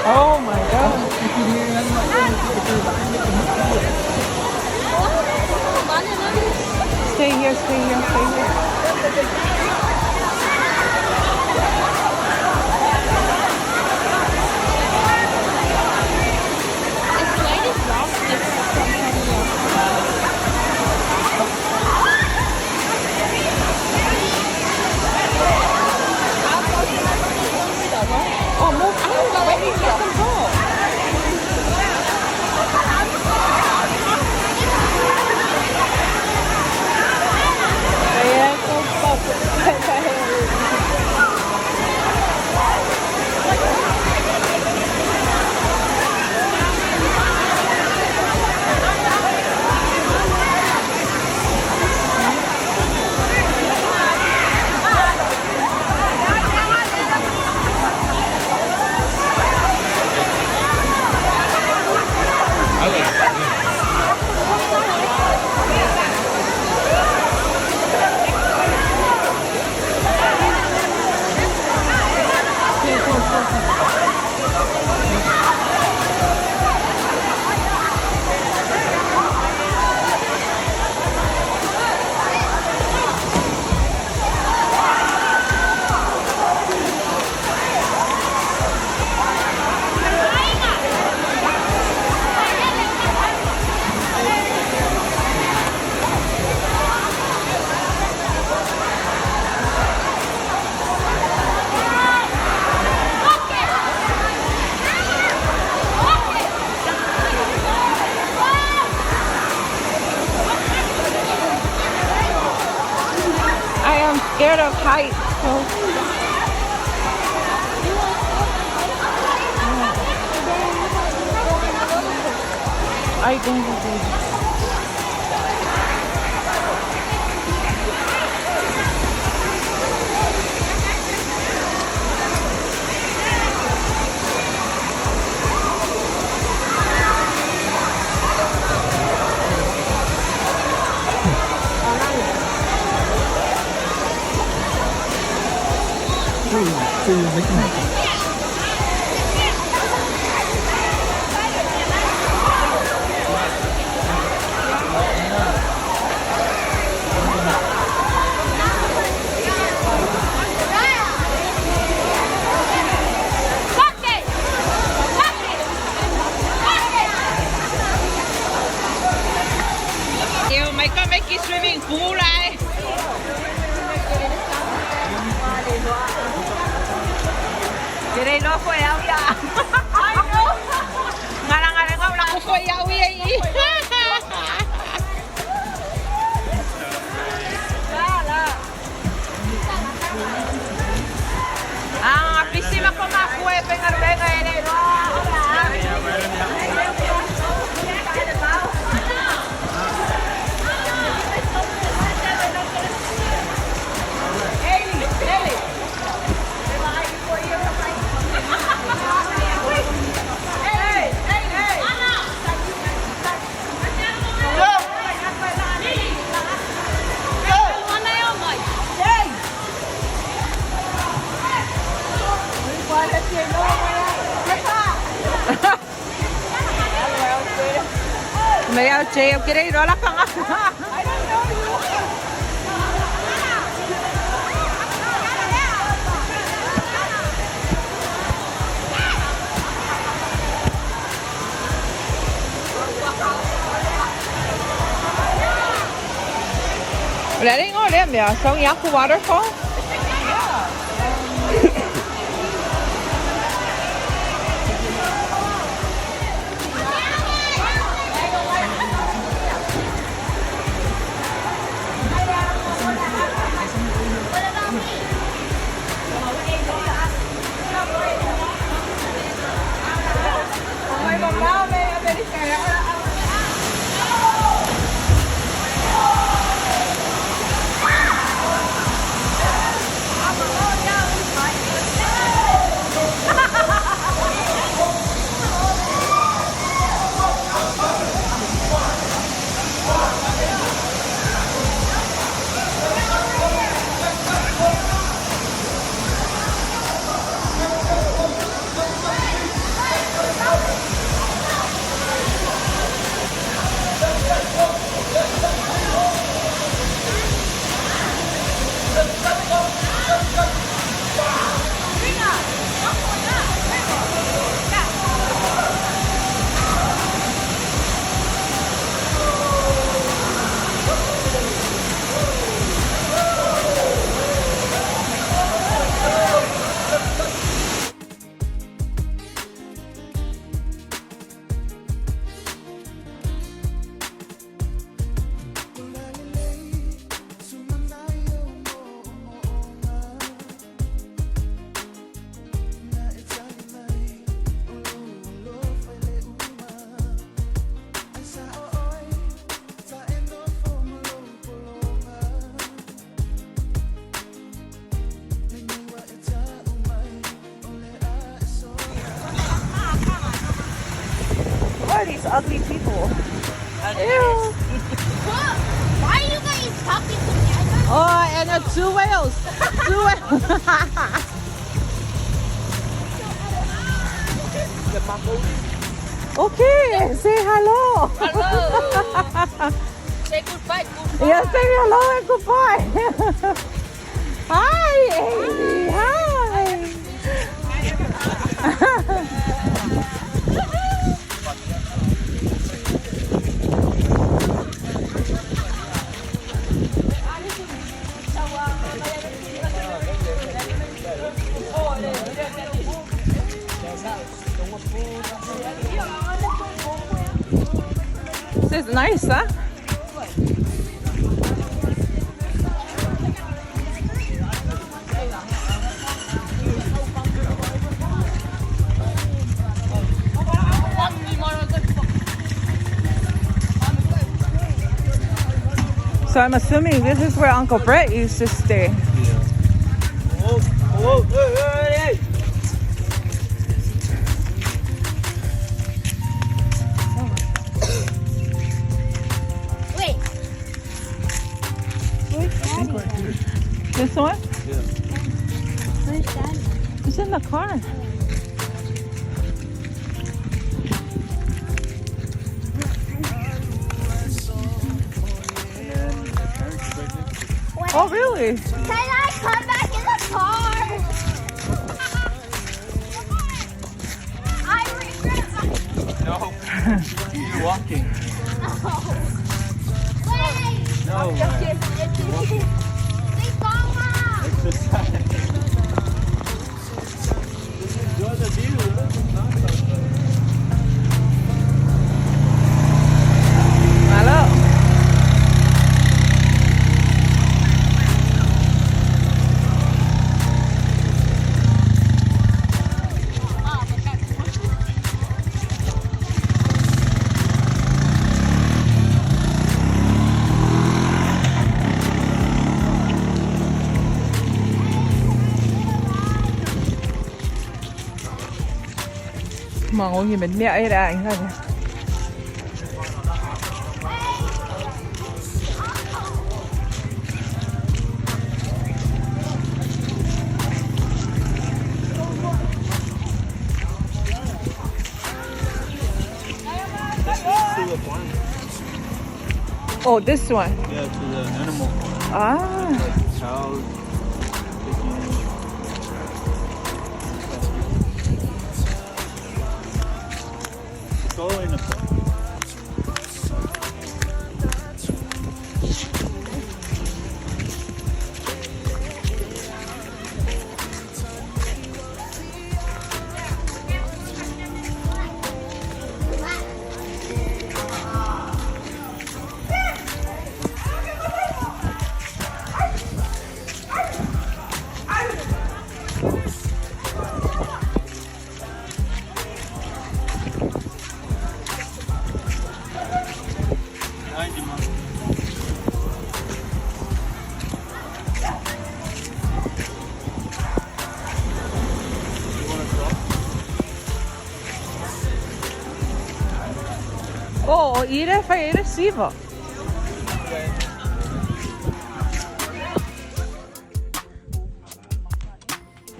Oh my god. Stay here, stay here, stay here. Oh, move out. Let me get them go. Ayan, so pop. I am scared of heights. So. I don't know. Yêu mày có mấy cái swimming pool này. Cái đây nó khỏe không vậy? Ngarang-ngarang ka wala ko khỏe yawi. Ah, piscina ko makuha pengar-pengar ini. Mày ao chèo cái đấy đó là không á. Là đấy ngồi đấy mẹ xong Yaku waterfall. ugly people. Ew. Why are you guys talking to me? Oh, and two whales. Two whales. Okay, say hello. Hello. Say goodbye. Yeah, say hello and goodbye. Hi, Amy. Hi. This is nice, huh? So I'm assuming this is where Uncle Brett used to stay. Wait. This one? Yeah. Where's Daddy? It's in the car. Oh, really? Can I come back in the car? I regret my... No. You're walking. Wait. No. They Mama. Exercise. Enjoy the view. Hello. Mà ngồi gì mình nhảy ra anh thôi. Oh, this one. Yeah, to the animal farm. Ah. Like cows, chickens. It's all in the farm. Oh, Ire fai recibo.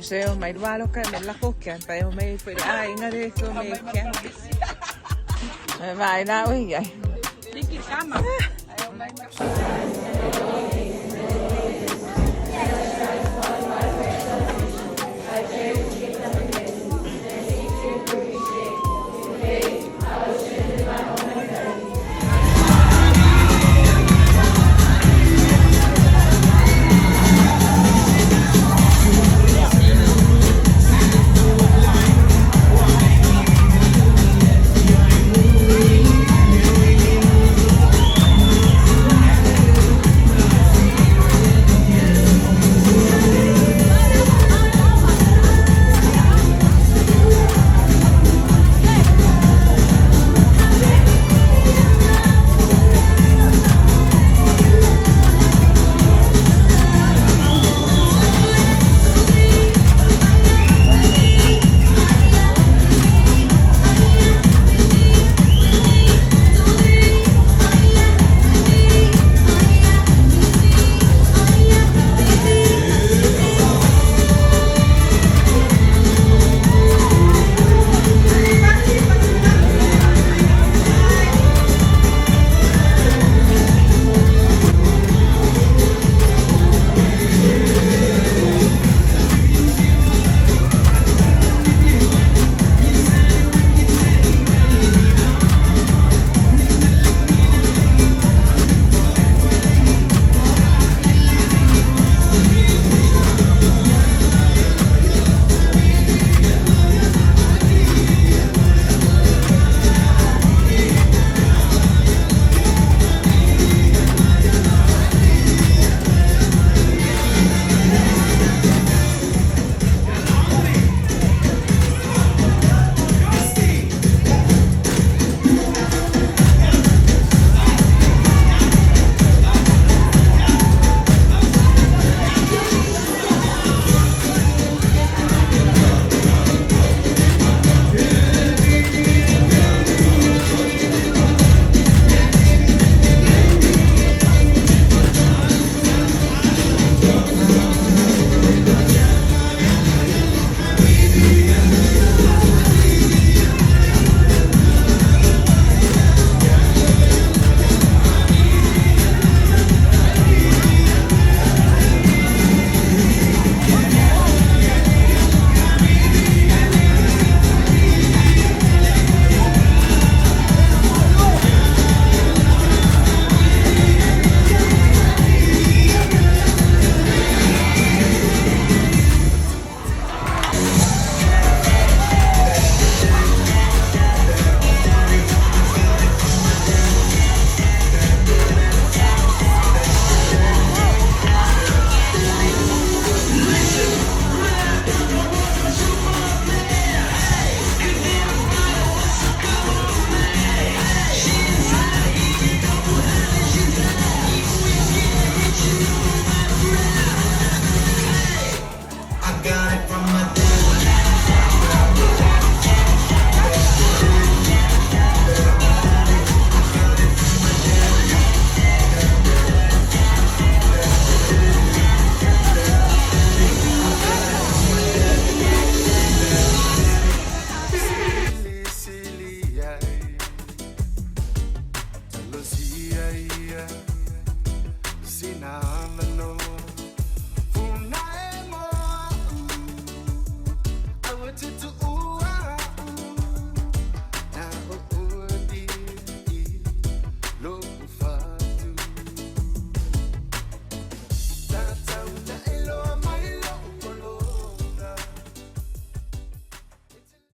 Se on mai valo kai mella kokkian tai on mai pui ai ngare ko me kyan. Vai na ui ai. Dikit kama.